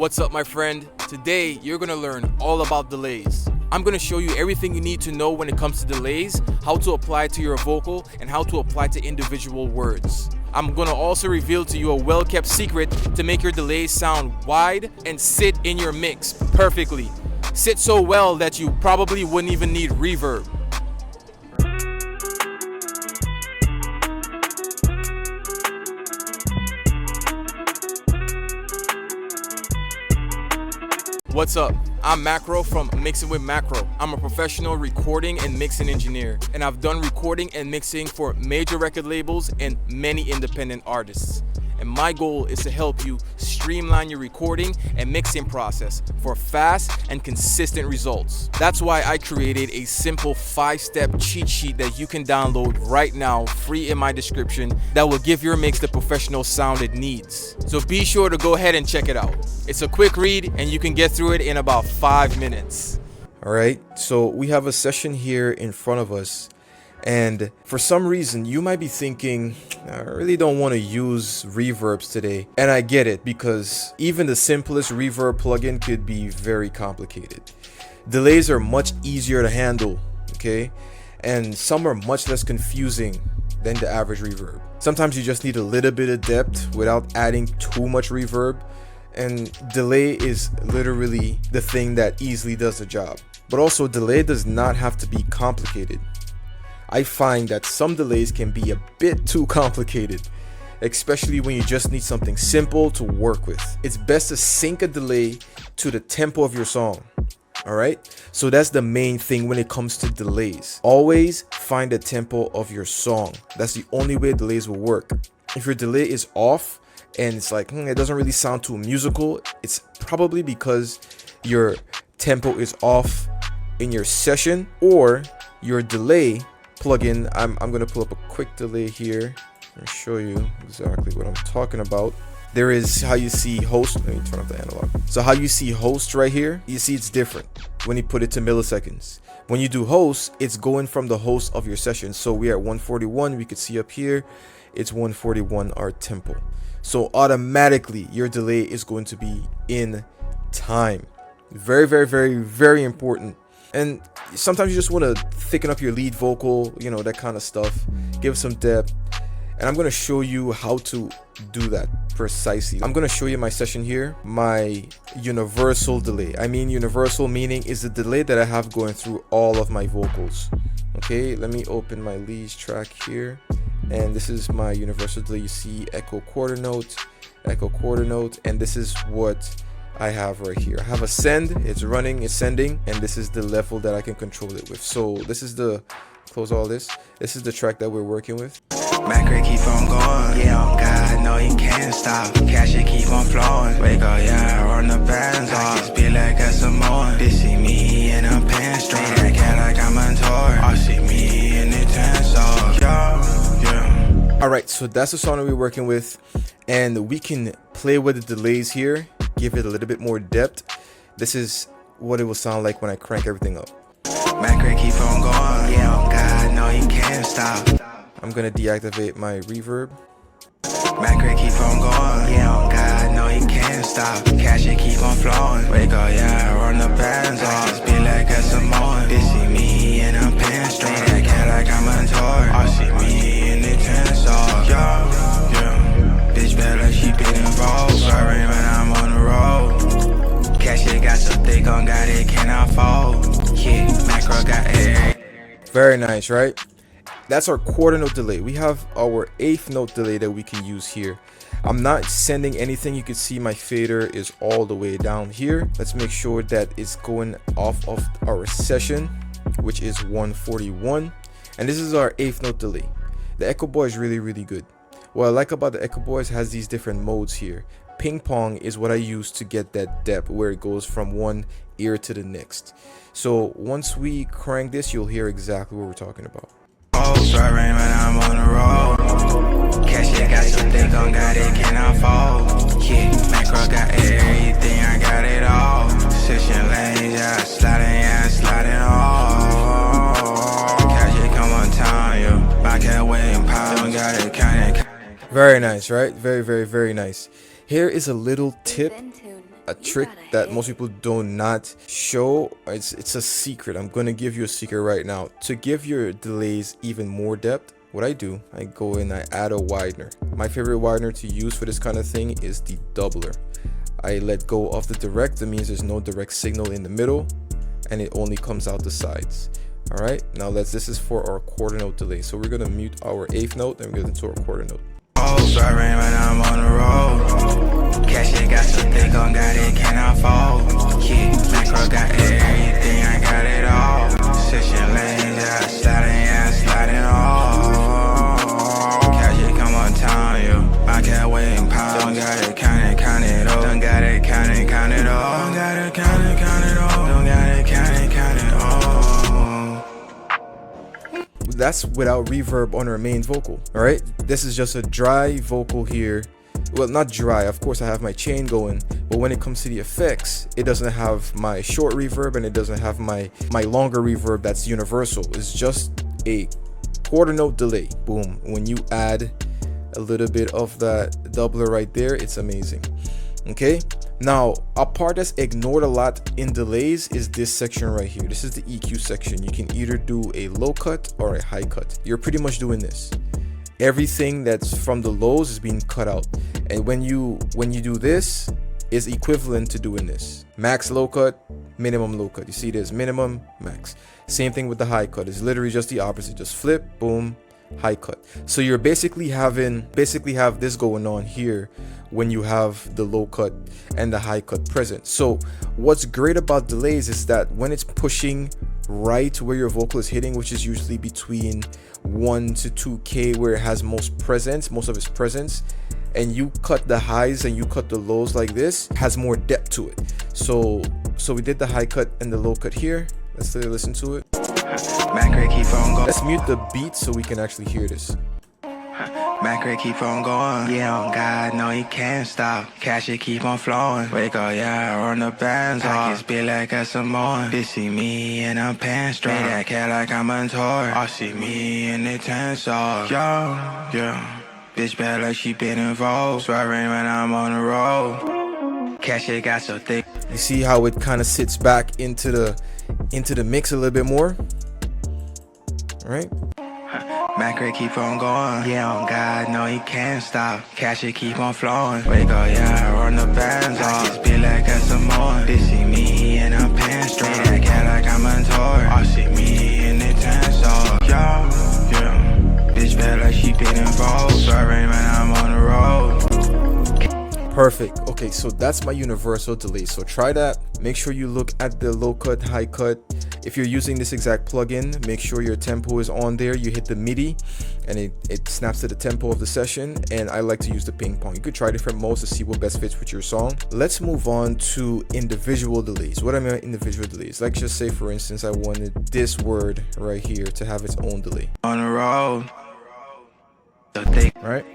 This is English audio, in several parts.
What's up, my friend? Today, you're gonna learn all about delays. I'm gonna show you everything you need to know when it comes to delays, how to apply to your vocal, and how to apply to individual words. I'm gonna also reveal to you a well-kept secret to make your delays sound wide and sit in your mix perfectly. Sit so well that you probably wouldn't even need reverb. What's up? I'm Macro from Mixing with Macro. I'm a professional recording and mixing engineer, and I've done recording and mixing for major record labels and many independent artists. And my goal is to help you streamline your recording and mixing process for fast and consistent results. That's why I created a simple 5-step cheat sheet that you can download right now, free in my description, that will give your mix the professional sound it needs. So be sure to go ahead and check it out. It's a quick read and you can get through it in about 5 minutes. All right, so we have a session here in front of us. And for some reason, you might be thinking, I really don't want to use reverbs today. And I get it, because even the simplest reverb plugin could be very complicated. Delays are much easier to handle, okay? And some are much less confusing than the average reverb. Sometimes you just need a little bit of depth without adding too much reverb. And delay is literally the thing that easily does the job. But also, delay does not have to be complicated. I find that some delays can be a bit too complicated, especially when you just need something simple to work with. It's best to sync a delay to the tempo of your song. All right, so that's the main thing when it comes to delays. Always find the tempo of your song. That's the only way delays will work. If your delay is off and it's like it doesn't really sound too musical, it's probably because your tempo is off in your session, or your delay plugin. I'm gonna pull up a quick delay here and show you exactly what I'm talking about. There is how you see host. Let me turn off the analog. So how you see host right here, you see it's different when you put it to milliseconds. When you do host, it's going from the host of your session. So we are at 141. We could see up here it's 141 our tempo. So automatically your delay is going to be in time. Very, very, very, very important. And sometimes you just want to thicken up your lead vocal, you know, that kind of stuff. Give it some depth. And I'm going to show you how to do that precisely. I'm going to show you my session here, my universal delay. I mean, universal meaning is the delay that I have going through all of my vocals. Okay, let me open my leads track here. And this is my universal delay. You see echo quarter note, and this is what I have right here. I have a send, it's running, it's sending, and this is the level that I can control it with. So this is the, close all this. This is the track that we're working with. Macro keep on going, yeah, on God, no you can't stop. Cash it keep on flowing, wake up, yeah, run the bands off. Just be like a Samoan, they see me in a pants strong. That cat like I'm on tour, I see me in the tense off, yeah. Alright, so that's the song that we're working with, and we can play with the delays here. Give it a little bit more depth. This is what it will sound like when I crank everything up. Macro keep on going, yeah, on God, no you can't stop. I'm gonna deactivate my reverb. Macro keep on going, yeah, on God, no you can't stop. Cash it keep on flowing, wake up, yeah, run the bands off. Just be like a Samoan, they see me in a pants strong. That cat like I'm on tour, I see me in the tense off, yeah. Bitch better keep it involved, sorry when I'm on the road. Cash it got so thick on God it cannot fold. Yeah, macro got it. Very nice, right? That's our quarter note delay. We have our 8th note delay that we can use here. I'm not sending anything. You can see my fader is all the way down here. Let's make sure that it's going off of our session, which is 141. And this is our 8th note delay. The Yhapojj is really, really good. What I like about the Yhapojj has these different modes here. Ping pong is what I use to get that depth where it goes from one ear to the next. So once we crank this, you'll hear exactly what we're talking about. Oh, sorry when I'm on the road. Cash it got so thick on God it cannot fold. Yeah, macro got everything, I got it all. Session lanes, yeah, sliding off. Cash it come on time, yo. Back at way and power, got it kinda. Very nice, right? Very, very, very nice. Here is a little tip a trick that most people do not show. It's a secret. I'm gonna give you a secret right now. To give your delays even more depth, what I do, I go in, I add a widener. My favorite widener to use for this kind of thing is the doubler. I let go of the direct. That means there's no direct signal in the middle and it only comes out the sides. All right, now this is for our quarter note delay. So we're gonna mute our 8th note and we're gonna into our quarter note. Oh, sorry when I'm on the road. Cash it got so thick on got it, can I fold? Yeah, macro got everything, I got it all. Session lanes, yeah, sliding all. Cash it come on town, yo. I can't wait and pound. Don't got it, count it all. Don't got it, count it all. Don't got it, count it all. Don't got it, count it all. That's without reverb on our main vocal. All right, this is just a dry vocal here. Well, not dry, of course I have my chain going, but when it comes to the effects, it doesn't have my short reverb and it doesn't have my longer reverb that's universal. It's just a quarter note delay. Boom. When you add a little bit of that doubler right there, it's amazing. Okay, now a part that's ignored a lot in delays is this section right here. This is the EQ section. You can either do a low cut or a high cut. You're pretty much doing this. Everything that's from the lows is being cut out, and when you do this, is equivalent to doing this. Max low cut, minimum low cut. You see this, minimum, max. Same thing with the high cut. It's literally just the opposite. Just flip, boom, high cut. So you're basically have this going on here when you have the low cut and the high cut present. So what's great about delays is that when it's pushing right where your vocal is hitting, which is usually between 1 to 2K, where it has most of its presence, and you cut the highs and you cut the lows like this, has more depth to it. So we did the high cut and the low cut here. Let's listen to it. Let's mute the beat so we can actually hear this. Macro keep on going, yeah, on God, no, he can't stop. Cash it keep on flowing. Wake up, yeah, run the bands off. I can spit like a Samoan. Bitch see me and I'm pants strong. Made that cat like I'm on tour. I see me in the tense off. Yeah. Bitch bad like she been involved. Swearing when I'm on the road. Cash it got so thick. You see how it kind of sits back into the mix a little bit more. All right. Macro keep on going, yeah, on God, no, he can't stop. Cash it keep on flowing. Wake up, yeah, run the bands off. I can spit like a Samoan. Bitch see me and I'm pants strong. Made that cat like I'm on tour. I see me in the tense off. Yeah. Bitch bad like she been involved. Sorry when I'm on the road. Perfect. Okay, so that's my universal delay. So try that. Make sure you look at the low cut, high cut. If you're using this exact plugin, make sure your tempo is on there. You hit the MIDI and it snaps to the tempo of the session. And I like to use the ping pong. You could try different modes to see what best fits with your song. Let's move on to individual delays. What I mean by individual delays, like just say for instance, I wanted this word right here to have its own delay. On the road. Right?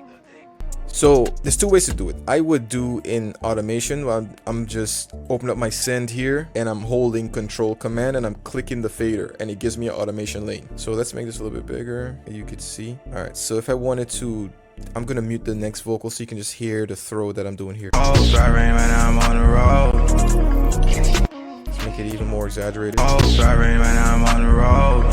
So there's two ways to do it. I would do in automation. I'm just opening up my send here and I'm holding control command and I'm clicking the fader and it gives me an automation lane. So let's make this a little bit bigger. You could see. All right, so if I wanted to, I'm gonna mute the next vocal so you can just hear the throw that I'm doing here. Oh, sorry when I'm on the road. Let's make it even more exaggerated. Oh, sorry when I'm on the road.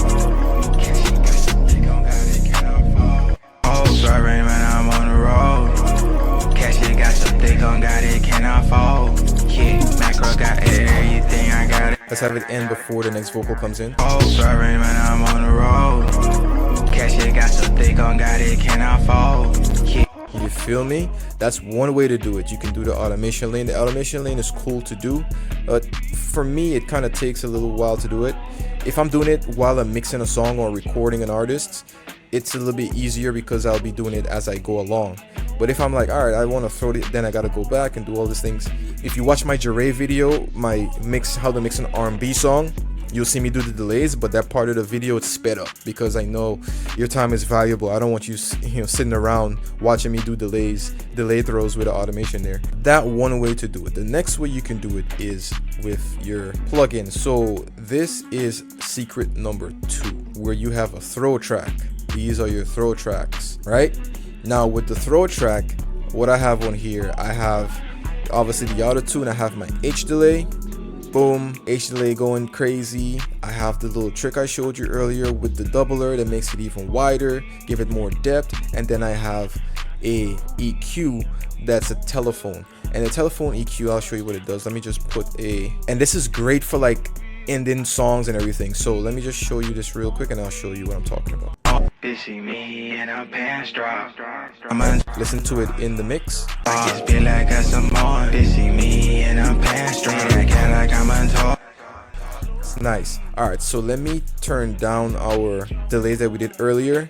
Oh, sorry when I'm on the road. Cash it got so thick on got it, can I fold? Yeah, macro got everything, I got it. Let's have it end before the next vocal comes in. Oh, sorry when I'm on the road. Cash it got so thick on got it, can I fold? Yeah. You feel me? That's one way to do it. You can do the automation lane. The automation lane is cool to do, but for me it kind of takes a little while to do it. If I'm doing it while I'm mixing a song or recording an artist, it's a little bit easier because I'll be doing it as I go along. But if I'm like, all right, I want to throw it, then I gotta go back and do all these things. If you watch my JACE video, my how to mix an R&B song, you'll see me do the delays, but that part of the video it's sped up because I know your time is valuable. I don't want you sitting around watching me do delay throws with the automation there. That one way to do it. The next way you can do it is with your plugin. So this is secret number 2, where you have a throw track. These are your throw tracks, right? Now with the throw track, what I have on here, I have Obviously the auto tune, I have my H delay. Boom, H delay going crazy. I have the little trick I showed you earlier with the doubler that makes it even wider, give it more depth. And then I have a EQ that's a telephone. And the telephone EQ, I'll show you what it does. Let me just put and this is great for like ending songs and everything. So let me just show you this real quick and I'll show you what I'm talking about. Listen to it in the mix. It's nice. Alright, so let me turn down our delays that we did earlier,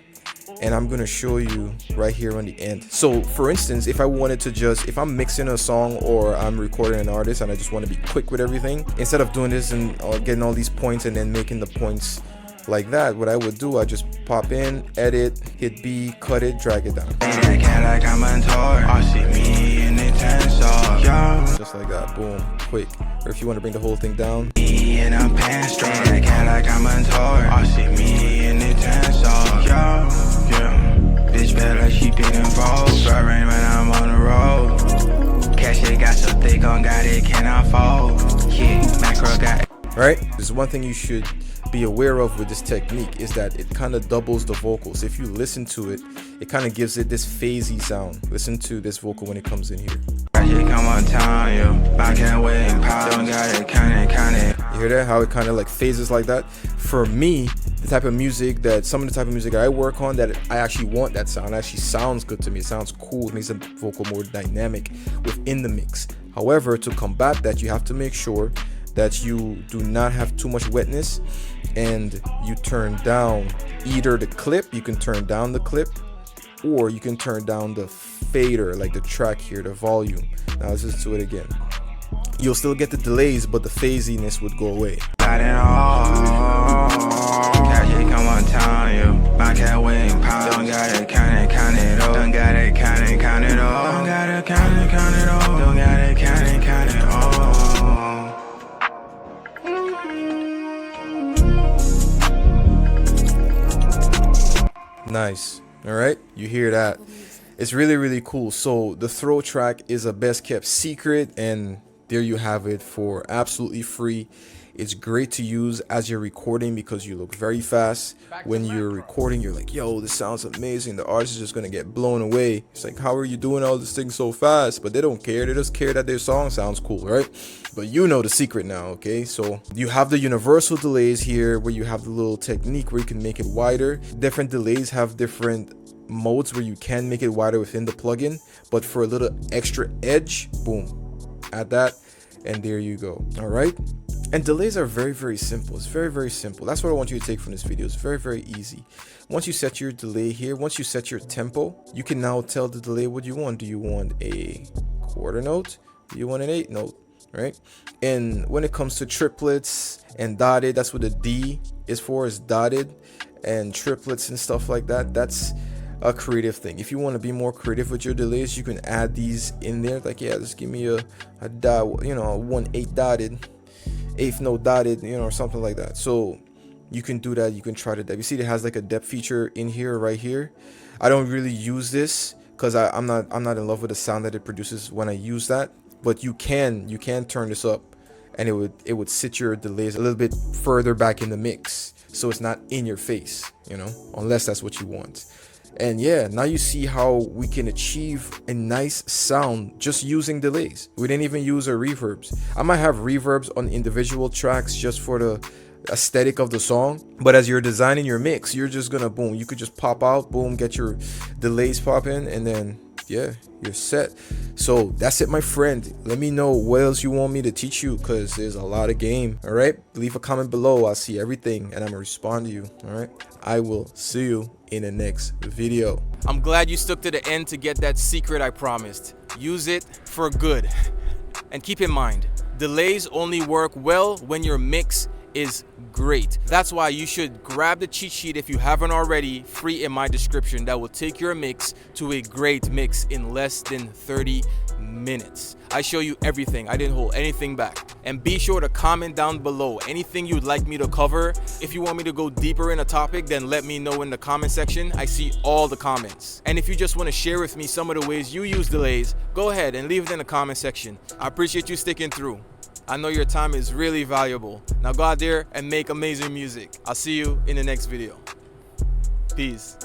and I'm gonna show you right here on the end. So for instance, if I wanted to if I'm mixing a song or I'm recording an artist and I just want to be quick with everything, instead of doing this and getting all these points and then making the points like that, what I would do, I just pop in, edit, hit B, cut it, drag it down. Just like that, boom, quick. Or if you want to bring the whole thing down. Bitch bad like she didn't vote. Start rain when I'm on the road. Cash it got so thick on got it, can I fold? Yeah, macro got. Right? There's one thing you should be aware of with this technique is that it kind of doubles the vocals. If you listen to it, it kind of gives it this phasey sound. Listen to this vocal when it comes in here. You hear that? How it kind of like phases like that? For me, the type of music that I work on, that I actually want that sound. It actually sounds good to me. It sounds cool. It makes the vocal more dynamic within the mix. However, to combat that, you have to make sure that you do not have too much wetness, and you turn down either the clip, you can turn down the clip, or you can turn down the fader, like the track here, the volume. Now let's just do it again. You'll still get the delays, but the phasiness would go away. Nice. All right, you hear that? It's really cool. So the throw track is a best kept secret, and there you have it for absolutely free. It's great to use as you're recording because you look very fast. When you're recording, you're like, yo, this sounds amazing. The artist is just gonna get blown away. It's like, how are you doing all this thing so fast? But they don't care. They just care that their song sounds cool, right? But you know the secret now, okay? So you have the universal delays here where you have the little technique where you can make it wider. Different delays have different modes where you can make it wider within the plugin, but for a little extra edge, boom, add that, and there you go. All right. And delays are very simple. It's very simple. That's what I want you to take from this video. It's very easy. Once you set your delay here, once you set your tempo, you can now tell the delay what you want. Do you want a quarter note? Do you want an 8 note? Right? And when it comes to triplets and dotted, that's what the D is for, is dotted, and triplets and stuff like that. That's a creative thing. If you want to be more creative with your delays, you can add these in there. Like, yeah, just give me a dot, you know, 1/8 dotted, 8th note dotted, you know, or something like that. So you can do that. You can try to depth. You see, it has like a depth feature in here, right here. I don't really use this because I'm not in love with the sound that it produces when I use that. But you can turn this up, and it would sit your delays a little bit further back in the mix, so it's not in your face, you know, unless that's what you want. And yeah, now you see how we can achieve a nice sound just using delays. We didn't even use our reverbs. I might have reverbs on individual tracks just for the aesthetic of the song, but as you're designing your mix, you're just gonna boom, you could just pop out, boom, get your delays popping, and then yeah, you're set. So that's it, my friend. Let me know what else you want me to teach you, because there's a lot of game. All right, leave a comment below. I'll see everything and I'm gonna respond to you. All right, I will see you in the next video. I'm glad you stuck to the end to get that secret I promised. Use it for good. And keep in mind, delays only work well when your mix is great. That's why you should grab the cheat sheet if you haven't already, free in my description, that will take your mix to a great mix in less than 30 minutes. I show you everything. I didn't hold anything back. And be sure to comment down below anything you'd like me to cover. If you want me to go deeper in a topic, then let me know in the comment section. I see all the comments. And if you just want to share with me some of the ways you use delays, go ahead and leave it in the comment section. I appreciate you sticking through. I know your time is really valuable. Now go out there and make amazing music. I'll see you in the next video. Peace.